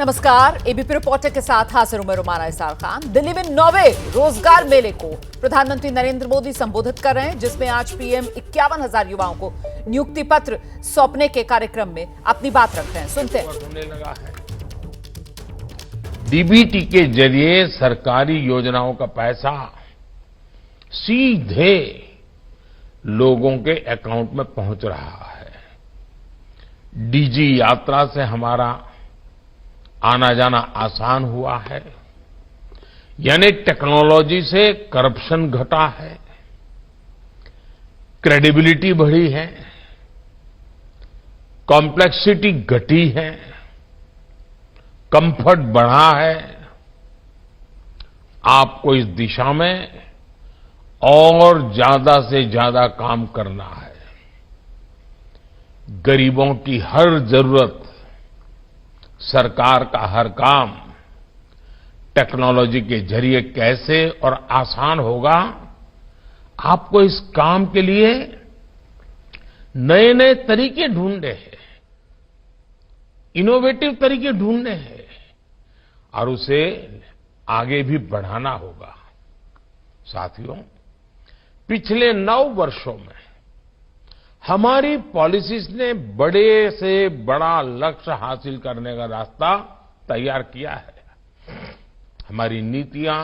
नमस्कार, ABP reporter के साथ हाजिर हूं मैं रुमाना इसार खान। दिल्ली में 9वें रोजगार मेले को प्रधानमंत्री नरेंद्र मोदी संबोधित कर रहे हैं, जिसमें आज पीएम 51,000 युवाओं को नियुक्ति पत्र सौंपने के कार्यक्रम में अपनी बात रख रहे हैं। सुनते हैं। डीबीटी के जरिए सरकारी योजनाओं का पैसा सीधे लोगों के अकाउंट में पहुंच रहा है। डीजी यात्रा से हमारा आना जाना आसान हुआ है, यानी टेक्नोलॉजी से करप्शन घटा है, क्रेडिबिलिटी बढ़ी है, कॉम्प्लेक्सिटी घटी है, कंफर्ट बढ़ा है। आपको इस दिशा में और ज्यादा से ज्यादा काम करना है। गरीबों की हर जरूरत, सरकार का हर काम टेक्नोलॉजी के जरिए कैसे और आसान होगा, आपको इस काम के लिए नए नए तरीके ढूंढने हैं, इनोवेटिव तरीके ढूंढने हैं और उसे आगे भी बढ़ाना होगा। साथियों, पिछले 9 वर्षों में हमारी पॉलिसीज ने बड़े से बड़ा लक्ष्य हासिल करने का रास्ता तैयार किया है। हमारी नीतियां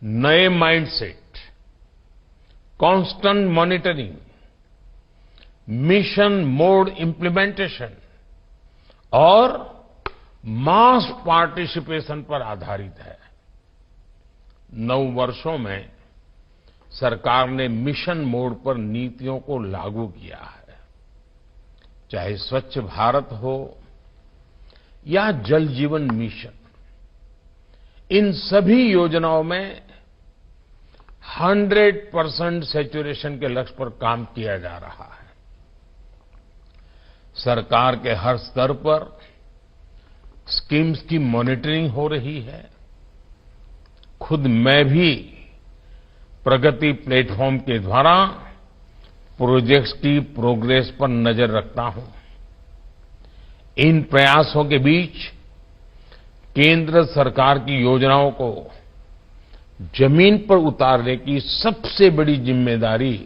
नए mindset, constant monitoring, mission mode implementation और मास पार्टिसिपेशन पर आधारित है। 9 वर्षों में सरकार ने मिशन मोड पर नीतियों को लागू किया है। चाहे स्वच्छ भारत हो या जल जीवन मिशन, इन सभी योजनाओं में 100% सैचुरेशन के लक्ष्य पर काम किया जा रहा है। सरकार के हर स्तर पर स्कीम्स की मॉनिटरिंग हो रही है। खुद मैं भी प्रगति प्लेटफॉर्म के द्वारा प्रोजेक्ट्स की प्रोग्रेस पर नजर रखता हूं। इन प्रयासों के बीच केंद्र सरकार की योजनाओं को जमीन पर उतारने की सबसे बड़ी जिम्मेदारी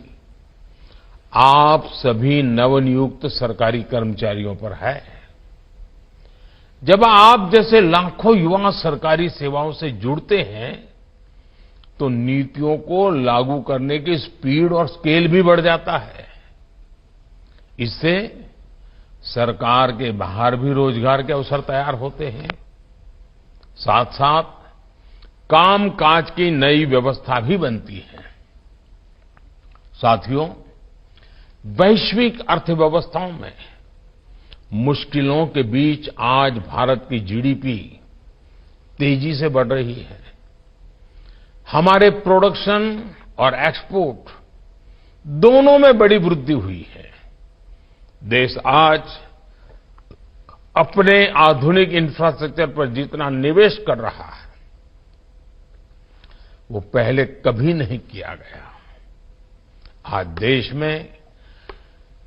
आप सभी नवनियुक्त सरकारी कर्मचारियों पर है। जब आप जैसे लाखों युवा सरकारी सेवाओं से जुड़ते हैं तो नीतियों को लागू करने की स्पीड और स्केल भी बढ़ जाता है। इससे सरकार के बाहर भी रोजगार के अवसर तैयार होते हैं। साथ साथ कामकाज की नई व्यवस्था भी बनती है। साथियों, वैश्विक अर्थव्यवस्थाओं में मुश्किलों के बीच आज भारत की जीडीपी तेजी से बढ़ रही है। हमारे प्रोडक्शन और एक्सपोर्ट दोनों में बड़ी वृद्धि हुई है। देश आज अपने आधुनिक इंफ्रास्ट्रक्चर पर जितना निवेश कर रहा है, वो पहले कभी नहीं किया गया। आज देश में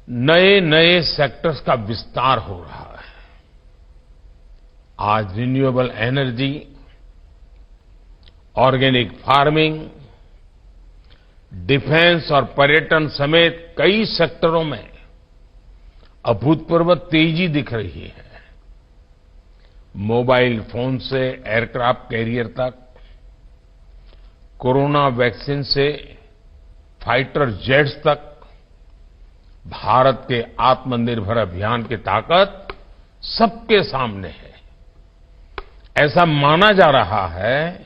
नए नए सेक्टर्स का विस्तार हो रहा है। आज renewable energy, organic farming, defence और पर्यटन समेत कई सेक्टरों में अभूतपूर्व तेजी दिख रही है। मोबाइल फोन से एयरक्राफ्ट कैरियर तक, कोरोना वैक्सीन से फाइटर जेट्स तक, भारत के आत्मनिर्भर अभियान की ताकत सबके सामने है। ऐसा माना जा रहा है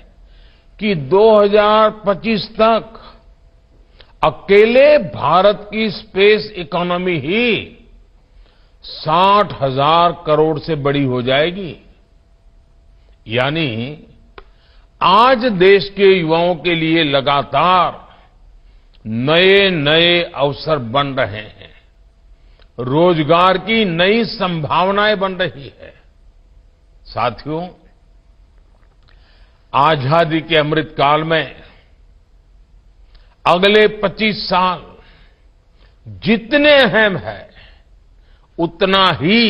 कि 2025 तक अकेले भारत की स्पेस इकोनॉमी ही 60,000 करोड़ से बड़ी हो जाएगी। यानी आज देश के युवाओं के लिए लगातार नए नए अवसर बन रहे हैं, रोजगार की नई संभावनाएं बन रही है। साथियों, आजादी के अमृतकाल में अगले 25 साल जितने अहम है, उतना ही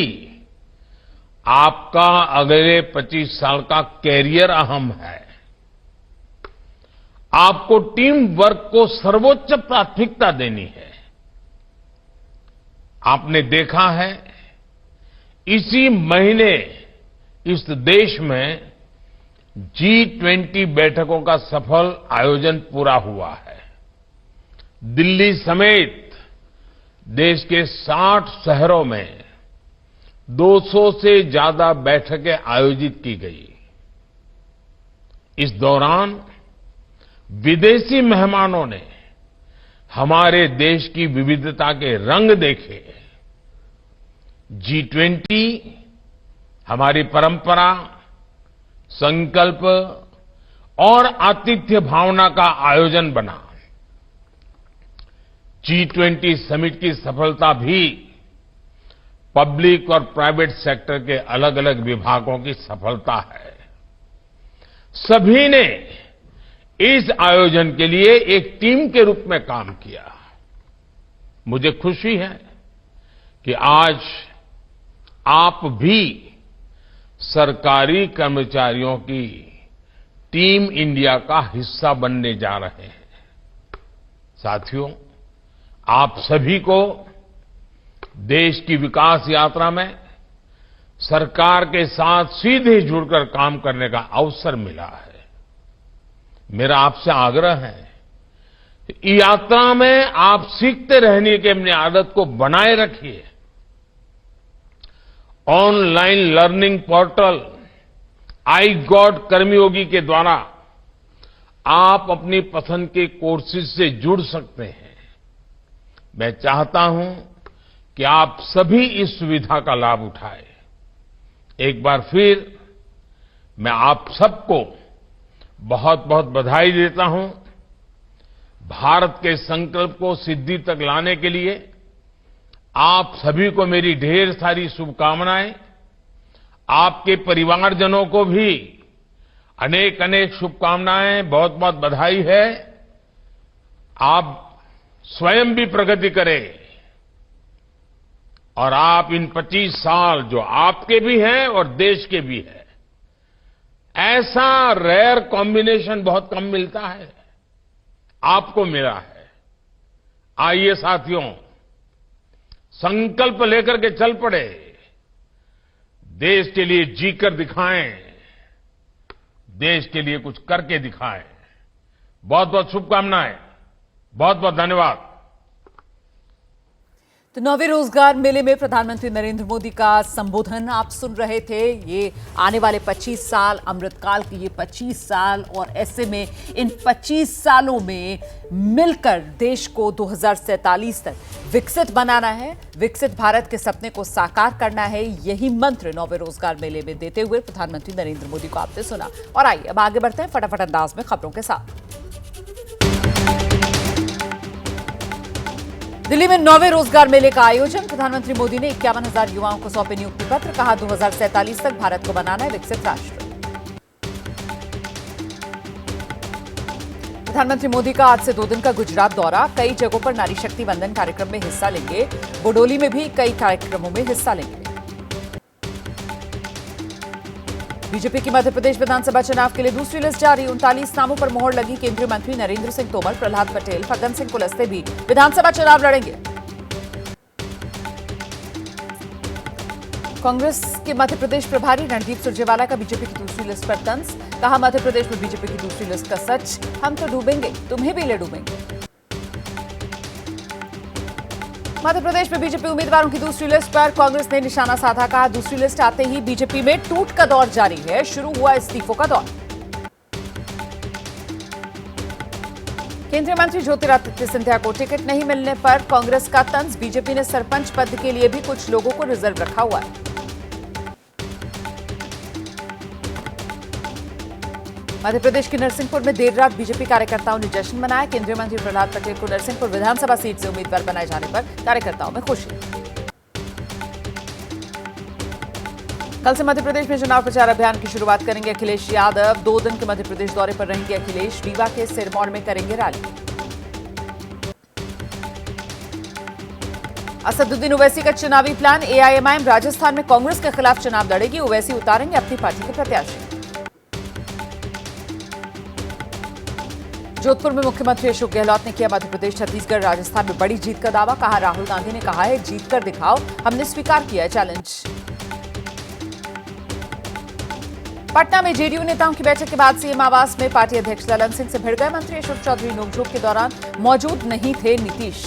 आपका अगले 25 साल का कैरियर अहम है। आपको टीम वर्क को सर्वोच्च प्राथमिकता देनी है। आपने देखा है, इसी महीने इस देश में G20 बैठकों का सफल आयोजन पूरा हुआ है। दिल्ली समेत देश के 60 शहरों में 200 से ज्यादा बैठकें आयोजित की गई। इस दौरान विदेशी मेहमानों ने हमारे देश की विविधता के रंग देखे। G20 हमारी परंपरा, संकल्प और आतिथ्य भावना का आयोजन बना। G20 समिट की सफलता भी पब्लिक और प्राइवेट सेक्टर के अलग अलग विभागों की सफलता है। सभी ने इस आयोजन के लिए एक टीम के रूप में काम किया। मुझे खुशी है कि आज आप भी सरकारी कर्मचारियों की टीम इंडिया का हिस्सा बनने जा रहे हैं। साथियों, आप सभी को देश की विकास यात्रा में सरकार के साथ सीधे जुड़कर काम करने का अवसर मिला है। मेरा आपसे आग्रह है कि यात्रा में आप सीखते रहने की अपनी आदत को बनाए रखिए। Online learning portal iGOT Karmayogi के द्वारा आप अपनी पसंद के कोर्सेज से जुड़ सकते हैं। मैं चाहता हूं कि आप सभी इस सुविधा का लाभ उठाएं। एक बार फिर मैं आप सबको बहुत बहुत बधाई देता हूं। भारत के संकल्प को सिद्धि तक लाने के लिए आप सभी को मेरी ढेर सारी शुभकामनाएं। आपके परिवारजनों को भी अनेक अनेक शुभकामनाएं, बहुत बहुत बधाई है। आप स्वयं भी प्रगति करें और आप इन 25 साल जो आपके भी हैं और देश के भी हैं, ऐसा रेयर कॉम्बिनेशन बहुत कम मिलता है, आपको मिला है। आइए साथियों, संकल्प लेकर के चल पड़े, देश के लिए जीकर दिखाएं, देश के लिए कुछ करके दिखाएं। बहुत बहुत शुभकामनाएं, बहुत बहुत धन्यवाद। तो 9वें रोजगार मेले में प्रधानमंत्री नरेंद्र मोदी का संबोधन आप सुन रहे थे। ये आने वाले 25 साल, अमृतकाल के ये 25 साल, और ऐसे में इन 25 सालों में मिलकर देश को 2047 तक विकसित बनाना है, विकसित भारत के सपने को साकार करना है। यही मंत्र 9वें रोजगार मेले में देते हुए प्रधानमंत्री नरेंद्र मोदी को आपने सुना। और आइए अब आगे बढ़ते हैं फटाफट अंदाज में खबरों के साथ। दिल्ली में 9वें रोजगार मेले का आयोजन। प्रधानमंत्री मोदी ने 51,000 युवाओं को सौंपे नियुक्ति पत्र। कहा 2047 तक भारत को बनाना है विकसित राष्ट्र। प्रधानमंत्री मोदी का आज से 2 दिन का गुजरात दौरा। कई जगहों पर नारी शक्ति वंदन कार्यक्रम में हिस्सा लेंगे। बोडोली में भी कई कार्यक्रमों में हिस्सा लेंगे। बीजेपी की मध्य प्रदेश विधानसभा चुनाव के लिए दूसरी लिस्ट जारी। 39 नामों पर मोहर लगी। केंद्रीय मंत्री नरेंद्र सिंह तोमर, प्रहलाद पटेल, फग्गन सिंह कुलस्ते भी विधानसभा चुनाव लड़ेंगे। कांग्रेस के मध्य प्रदेश प्रभारी रणदीप सुरजेवाला का बीजेपी की दूसरी लिस्ट पर तंज। कहा मध्य प्रदेश में बीजेपी की दूसरी लिस्ट का सच, हम तो डूबेंगे, तुम्हें भी ले डूबेंगे। मध्य प्रदेश में बीजेपी उम्मीदवारों की दूसरी लिस्ट पर कांग्रेस ने निशाना साधा। कहा दूसरी लिस्ट आते ही बीजेपी में टूट का दौर जारी है, शुरू हुआ इस्तीफों का दौर। केंद्रीय मंत्री ज्योतिरादित्य सिंधिया को टिकट नहीं मिलने पर कांग्रेस का तंज। बीजेपी ने सरपंच पद के लिए भी कुछ लोगों को रिजर्व रखा हुआ है। मध्य प्रदेश के नरसिंहपुर में देर रात बीजेपी कार्यकर्ताओं ने जश्न मनाया। केंद्रीय मंत्री प्रहलाद पटेल को नरसिंहपुर विधानसभा सीट से उम्मीदवार बनाए जाने पर कार्यकर्ताओं में खुशी। कल से मध्य प्रदेश में चुनाव प्रचार अभियान की शुरुआत करेंगे अखिलेश यादव। 2 दिन के मध्य प्रदेश दौरे पर रहेंगे अखिलेश। रीवा के सिरमौर में करेंगे रैली। असदुद्दीन ओवैसी का चुनावी प्लान। एआईएमआईएम राजस्थान में कांग्रेस के खिलाफ चुनाव लड़ेगी। ओवैसी उतारेंगे अपनी पार्टी के प्रत्याशी। जोधपुर में मुख्यमंत्री अशोक गहलोत ने किया मध्य प्रदेश, छत्तीसगढ़, राजस्थान में बड़ी जीत का दावा। कहा, राहुल गांधी ने कहा है जीत कर दिखाओ, हमने स्वीकार किया चैलेंज। पटना में जेडीयू नेताओं की बैठक के बाद सीएम आवास में पार्टी अध्यक्ष ललन सिंह से भिड़ गए मंत्री अशोक चौधरी। नोकझोंक के दौरान मौजूद नहीं थे नीतीश।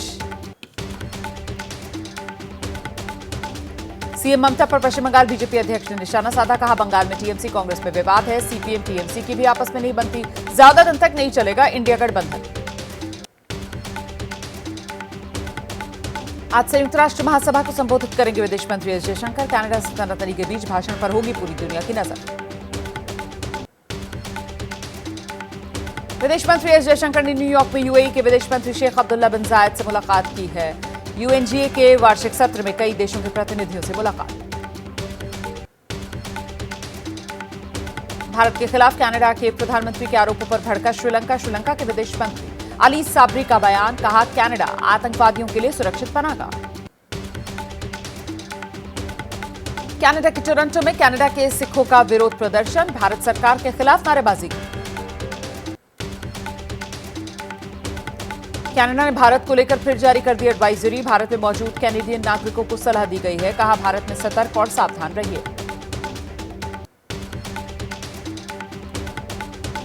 सीएम ममता पर पश्चिम बंगाल बीजेपी अध्यक्ष ने निशाना साधा। कहा, बंगाल में टीएमसी कांग्रेस में विवाद है, सीपीएम टीएमसी की भी आपस में नहीं बनती, ज्यादा दिन तक नहीं चलेगा इंडिया गठबंधन। आज संयुक्त राष्ट्र महासभा को संबोधित करेंगे विदेश मंत्री एस जयशंकर। कनाडा से तनातनी के बीच भाषण पर होगी पूरी दुनिया की नजर। विदेश मंत्री एस जयशंकर ने न्यूयॉर्क में यूएई के विदेश मंत्री शेख अब्दुल्ला बिन जायद से मुलाकात की है। यूएनजीए के वार्षिक सत्र में कई देशों के प्रतिनिधियों से मुलाकात। भारत के खिलाफ कनाडा के प्रधानमंत्री के आरोपों पर भड़का श्रीलंका। श्रीलंका के विदेश मंत्री अली साबरी का बयान। कहा, कनाडा आतंकवादियों के लिए सुरक्षित बनागा। कनाडा के टोरंटो में कनाडा के सिखों का विरोध प्रदर्शन। भारत सरकार के खिलाफ नारेबाजी की। कनाडा ने भारत को लेकर फिर जारी कर दी एडवाइजरी। भारत में मौजूद कैनेडियन नागरिकों को सलाह दी गई है। कहा, भारत में सतर्क और सावधान रहिए।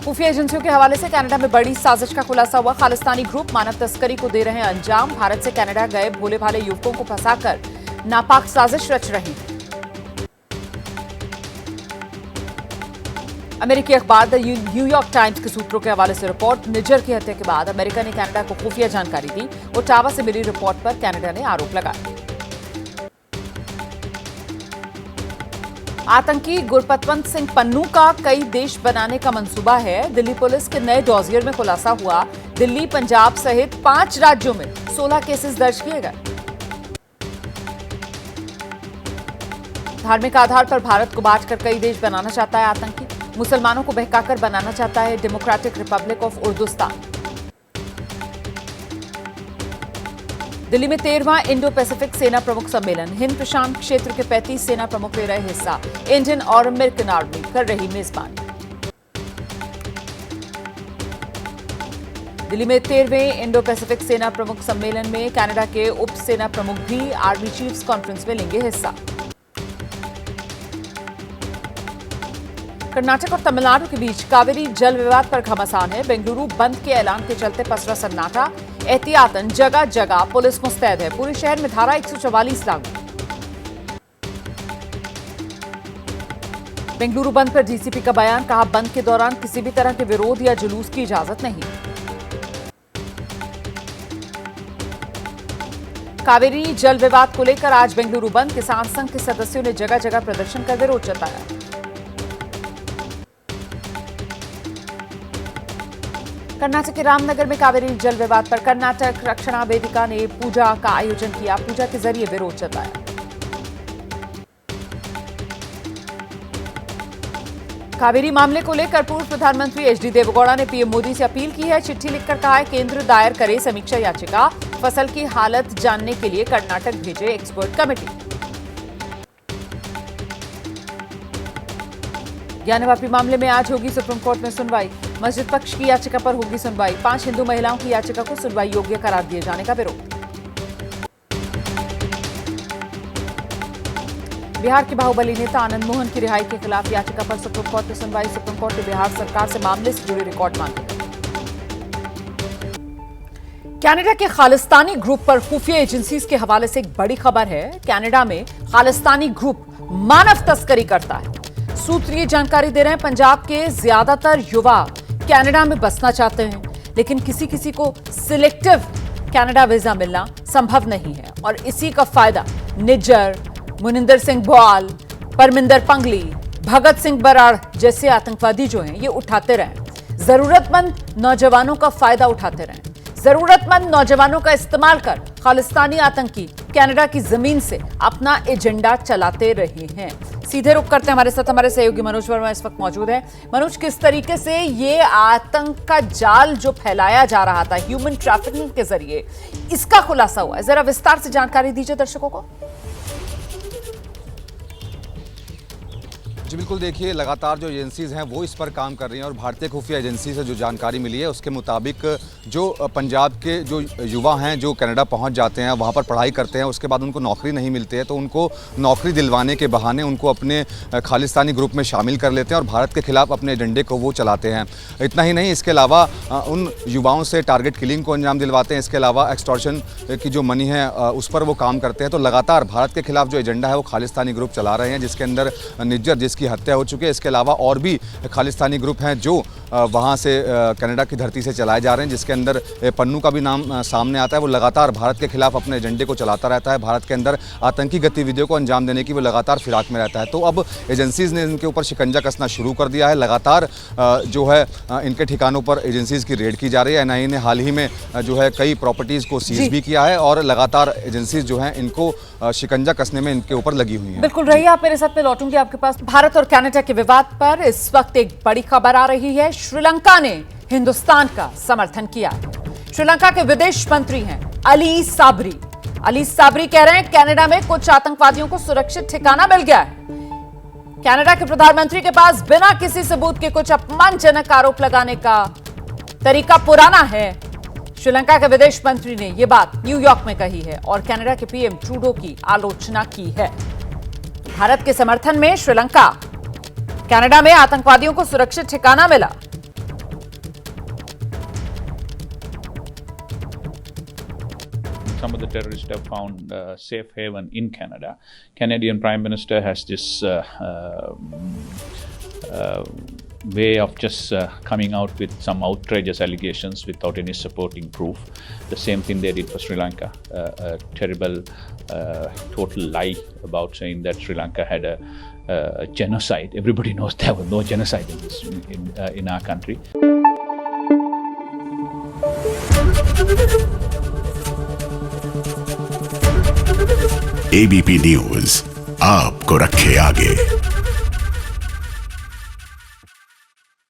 खुफिया एजेंसियों के हवाले से कनाडा में बड़ी साजिश का खुलासा हुआ। खालिस्तानी ग्रुप मानव तस्करी को दे रहे हैं अंजाम। भारत से कनाडा गए भोले भाले युवकों को फंसाकर नापाक साजिश रच रही है। अमेरिकी अखबार द न्यूयॉर्क टाइम्स के सूत्रों के हवाले से रिपोर्ट। निजर की हत्या के बाद अमेरिका ने कनाडा को खुफिया जानकारी दी। ओटावा से मिली रिपोर्ट पर कनाडा ने आरोप लगाया। आतंकी गुरपतवंत सिंह पन्नू का कई देश बनाने का मंसूबा है। दिल्ली पुलिस के नए डॉजियर में खुलासा हुआ। दिल्ली, पंजाब सहित 5 राज्यों में 16 केसेस दर्ज किए गए। धार्मिक आधार पर भारत को बांटकर कई देश बनाना चाहता है आतंकी। मुसलमानों को बहकाकर बनाना चाहता है डेमोक्रेटिक रिपब्लिक ऑफ उर्दुस्तान। दिल्ली में 13वां इंडो पैसिफिक सेना प्रमुख सम्मेलन। हिंद प्रशांत क्षेत्र के 35 सेना प्रमुख ले रहे हिस्सा। इंडियन और अमेरिकन आर्मी कर रही मेजबानी। दिल्ली में 13वें इंडो पैसिफिक सेना प्रमुख सम्मेलन में कनाडा के उप सेना प्रमुख भी आर्मी चीफ्स कॉन्फ्रेंस में लेंगे हिस्सा। कर्नाटक और तमिलनाडु के बीच कावेरी जल विवाद पर घमासान है। बेंगलुरु बंद के ऐलान के चलते पसरा सन्नाटा। एहतियातन जगह जगह पुलिस मुस्तैद है। पूरे शहर में धारा 144 लागू। बेंगलुरु बंद पर डीसीपी का बयान। कहा, बंद के दौरान किसी भी तरह के विरोध या जुलूस की इजाजत नहीं। कावेरी जल विवाद को लेकर आज बेंगलुरु बंद। किसान संघ के सदस्यों ने जगह जगह प्रदर्शन कर विरोध जताया। कर्नाटक के रामनगर में कावेरी जल विवाद पर कर्नाटक रक्षणा वेदिका ने पूजा का आयोजन किया। पूजा के जरिए विरोध जताया। कावेरी मामले को लेकर पूर्व प्रधानमंत्री एचडी देवेगौड़ा ने पीएम मोदी से अपील की है। चिट्ठी लिखकर कहा है, केंद्र दायर करे समीक्षा याचिका। फसल की हालत जानने के लिए कर्नाटक भेजे एक्सपर्ट कमेटी। ज्ञानवापी मामले में आज होगी सुप्रीम कोर्ट में सुनवाई। मस्जिद पक्ष की याचिका पर होगी सुनवाई। 5 हिंदू महिलाओं की याचिका को सुनवाई योग्य करार दिए जाने का विरोध। बिहार के बाहुबली नेता आनंद मोहन की रिहाई के खिलाफ याचिका पर सुप्रीम कोर्ट में सुनवाई। सुप्रीम कोर्ट ने बिहार सरकार से मामले से जुड़े रिकॉर्ड मांगे। कनाडा के खालिस्तानी ग्रुप पर खुफिया एजेंसीज के हवाले से एक बड़ी खबर है। कनाडा में खालिस्तानी ग्रुप मानव तस्करी करता है। सूत्र ये जानकारी दे रहे हैं, पंजाब के ज्यादातर युवा कनाडा में बसना चाहते हैं, लेकिन किसी किसी को सिलेक्टिव कनाडा वीजा मिलना संभव नहीं है और इसी का फायदा निज्जर, मुनिंदर सिंह बवाल, परमिंदर पंगली, भगत सिंह बराड़ जैसे आतंकवादी जो हैं ये उठाते रहे। जरूरतमंद नौजवानों का फायदा उठाते रहे। जरूरतमंद नौजवानों का इस्तेमाल कर खालिस्तानी आतंकी कनाडा की जमीन से अपना एजेंडा चलाते रहे हैं। सीधे रुक करते हैं, हमारे साथ हमारे सहयोगी मनोज वर्मा इस वक्त मौजूद है। मनोज, किस तरीके से ये आतंक का जाल जो फैलाया जा रहा था ह्यूमन ट्रैफिकिंग के जरिए, इसका खुलासा हुआ है? जरा विस्तार से जानकारी दीजिए दर्शकों को। जी बिल्कुल, देखिए लगातार जो एजेंसीज़ हैं वो इस पर काम कर रही हैं और भारतीय खुफिया एजेंसी से जो जानकारी मिली है उसके मुताबिक जो पंजाब के जो युवा हैं जो कनाडा पहुंच जाते हैं, वहां पर पढ़ाई करते हैं, उसके बाद उनको नौकरी नहीं मिलती है तो उनको नौकरी दिलवाने के बहाने उनको अपने खालिस्तानी ग्रुप में शामिल कर लेते हैं और भारत के खिलाफ अपने एजेंडे को वो चलाते हैं। इतना ही नहीं, इसके अलावा उन युवाओं से टारगेट किलिंग को अंजाम दिलवाते हैं। इसके अलावा एक्सटॉर्शन की जो मनी है उस पर वो काम करते हैं। तो लगातार भारत के खिलाफ जो एजेंडा है वो खालिस्तानी ग्रुप चला रहे हैं, जिसके अंदर निज्जर जिसकी हत्या हो चुकी है। इसके अलावा और भी खालिस्तानी ग्रुप हैं जो वहां से कनाडा की धरती से चलाए जा रहे हैं, जिसके अंदर पन्नू का भी नाम सामने आता है। वो लगातार भारत के खिलाफ अपने एजेंडे को चलाता रहता है, भारत के अंदर आतंकी गतिविधियों को अंजाम देने की वो लगातार फिराक में रहता है। तो अब एजेंसीज़ ने इनके ऊपर शिकंजा कसना शुरू कर दिया है। लगातार जो है इनके ठिकानों पर एजेंसीज़ की रेड की जा रही है। एनआईए ने हाल ही में जो है कई प्रॉपर्टीज़ को सीज भी किया है और लगातार एजेंसीज जो हैं इनको शिकंजा कसने में इनके ऊपर लगी हुई हैं। बिल्कुल रहिए आप मेरे साथ, में लौटूंगी आपके पास। भारत और कनाडा के विवाद पर इस वक्त एक बड़ी खबर आ रही है। श्रीलंका ने हिंदुस्तान का समर्थन किया। श्रीलंका के विदेश मंत्री हैं अली साबरी। अली साबरी कह रहे हैं कनाडा में कुछ आतंकवादियों को सुरक्षित ठिकाना मिल गया है। कनाडा के प्रधानमंत्री के पास बिना किसी सबूत के कुछ अपमानजनक आरोप लगाने का तरीका पुराना है। श्रीलंका के विदेश मंत्री ने यह बात न्यूयॉर्क में कही है और कनाडा के पीएम ट्रूडो की आलोचना की है। भारत के समर्थन में श्रीलंका, कनाडा में आतंकवादियों को सुरक्षित ठिकाना मिला। Some of the terrorists have found safe haven in Canada. Canadian Prime Minister has this way of just coming out with some outrageous allegations without any supporting proof. The same thing they did for Sri Lanka. A terrible, total lie about saying that Sri Lanka had a genocide. Everybody knows there was no genocide in our country. ABP news आपको रखे आगे।